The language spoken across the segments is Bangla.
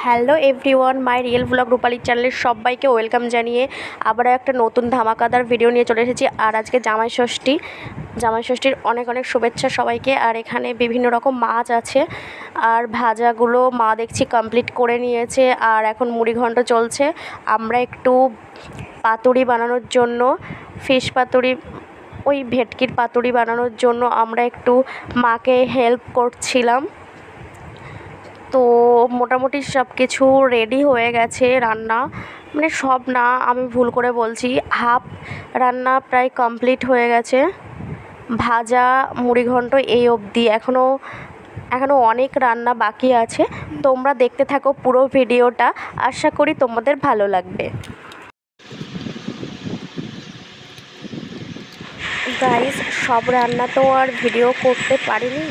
Hello everyone, my real blog রূপালীর চ্যানেলে সবাইকে ওয়েলকাম জানিয়ে আবারও একটা নতুন ধামাকাদার ভিডিও নিয়ে চলে এসেছি। আর আজকে জামাই ষষ্ঠীর অনেক অনেক শুভেচ্ছা সবাইকে। আর এখানে বিভিন্ন রকম মাছ আছে, আর ভাজাগুলো মা দেখছি কমপ্লিট করে নিয়েছে, আর এখন মুড়িঘণ্ট চলছে। আমরা একটু পাতুরি বানানোর জন্য, ফিশ পাতুরি, ওই ভেটকির পাতুরি বানানোর জন্য আমরা একটু মাকে হেল্প করছিলাম। তো মোটামুটি সব কিছু রেডি হয়ে গেছে। রান্না মানে সব না, আমি ভুল করে বলছি, হাফ রান্না প্রায় কমপ্লিট হয়ে গেছে। ভাজা মুড়িঘণ্ট এই অবধি, এখনও অনেক রান্না বাকি আছে। তোমরা দেখতে থাকো পুরো ভিডিওটা, আশা করি তোমাদের ভালো লাগবে। গাইস, সব রান্না তো আর ভিডিও করতে পারিনি,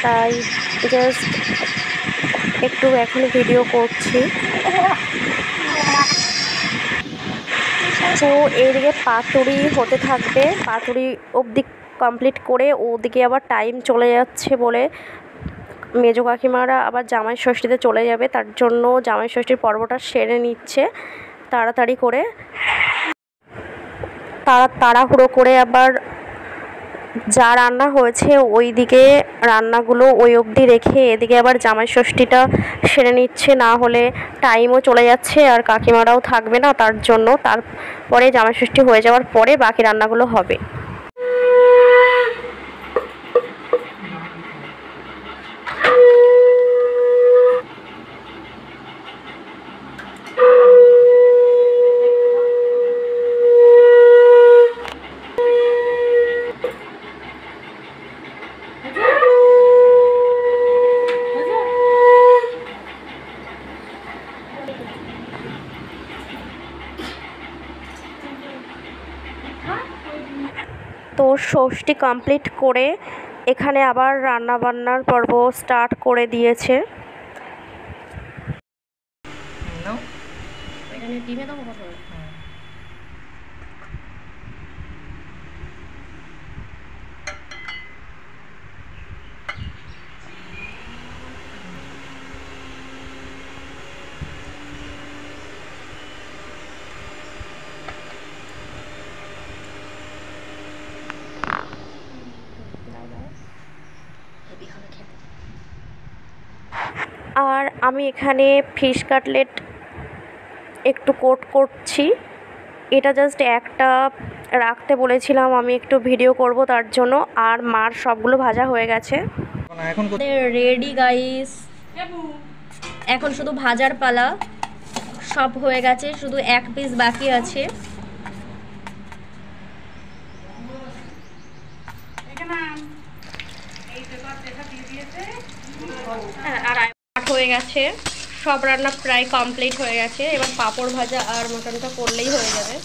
তাই জাস্ট একটু এখন ভিডিও করছি। তো এইদিকে পাতুরি হতে থাকবে, পাতুরি অবধি কমপ্লিট করে ওদিকে আবার টাইম চলে যাচ্ছে বলে মেজো কাকিমারা আবার জামাই ষষ্ঠীতে চলে যাবে, তার জন্য জামাই ষষ্ঠীর পর্বটা সেরে নিচ্ছে তাড়াতাড়ি করে। তাড়াহুড়ো করে আবার যা রান্না হয়েছে ওই দিকে রান্নাগুলো ওই অবধি রেখে এদিকে আবার জামাই ষষ্ঠীটা সেরে নিচ্ছে, না হলে টাইমও চলে যাচ্ছে আর কাকিমারাও থাকবে না, তার জন্য তারপরে জামাই ষষ্ঠী হয়ে যাওয়ার পরে বাকি রান্নাগুলো হবে। তো ষষ্ঠী কমপ্লিট করে এখানে আবার রান্নাবান্নার পর্ব স্টার্ট করে দিয়েছে। আর আমি এখানে ফিশ কাটলেট একটু কোট করছি, এটা জাস্ট একটা রাখতে বলেছিলাম আমি একটু ভিডিও করব তার জন্য। আর মার সবগুলো ভাজা হয়ে গেছে, রেডি গাইস। এখন শুধু ভাজার পালা, সব হয়ে গেছে, শুধু এক পিস বাকি আছে। আর হয়ে গেছে, সব রান্না প্রায় কমপ্লিট হয়ে গেছে। এবার পাঁপড় ভাজা আর মটনটা করলেই হয়ে যাবে।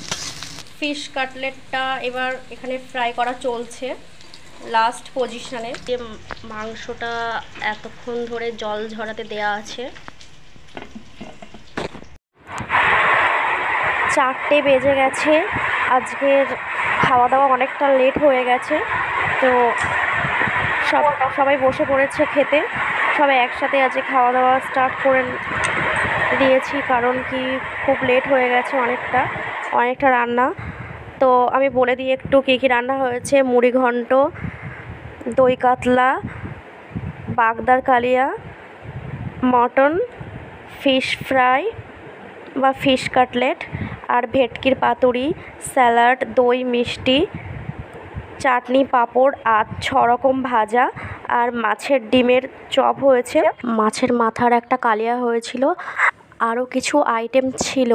ফিশ কাটলেটটা এবার এখানে ফ্রাই করা চলছে লাস্ট পজিশনে। যে মাংসটা এতক্ষণ ধরে জল ঝরাতে দেয়া আছে। 4টে বেজে গেছে, আজকের খাওয়া দাওয়া অনেকটা লেট হয়ে গেছে। তো সবাই বসে পড়েছে খেতে, সবাই একসাথে আজকে খাওয়া দাওয়া স্টার্ট করে দিয়েছি, কারণ কি খুব লেট হয়ে গেছে অনেকটা রান্না। তো আমি বলে দিই একটু কী কী রান্না হয়েছে। মুড়িঘণ্ট, দই কাতলা, বাগদার কালিয়া, মটন, ফিশ ফ্রাই বা ফিশ কাটলেট, আর ভেটকির পাতুরি, স্যালাড, দই, মিষ্টি, চাটনি, পাঁপড়, আর 6 রকম ভাজা, আর মাছের ডিমের চপ হয়েছে, মাছের মাথার একটা কালিয়া হয়েছিল, আরও কিছু আইটেম ছিল,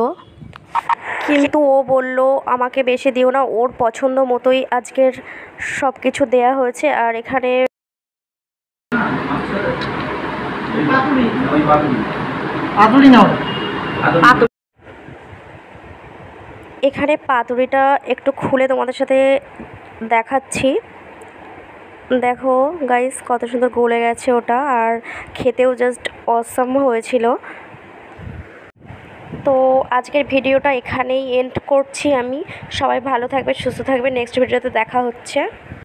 কিন্তু ও বলল আমাকে বেশি দিও না, ওর পছন্দ মতোই আজকের সব কিছু দেয়া হয়েছে। আর এখানে এখানে পাতুরিটা একটু খুলে তোমাদের সাথে দেখাচ্ছি। দেখো গাইস, কত সুন্দর গলে গেছে ওটা, আর খেতেও জাস্ট অসাম হয়েছিল। তো আজকের ভিডিওটা এখানেই এন্ড করছি আমি। সবাই ভালো থাকবে, সুস্থ থাকবে, নেক্সট ভিডিওতে দেখা হচ্ছে।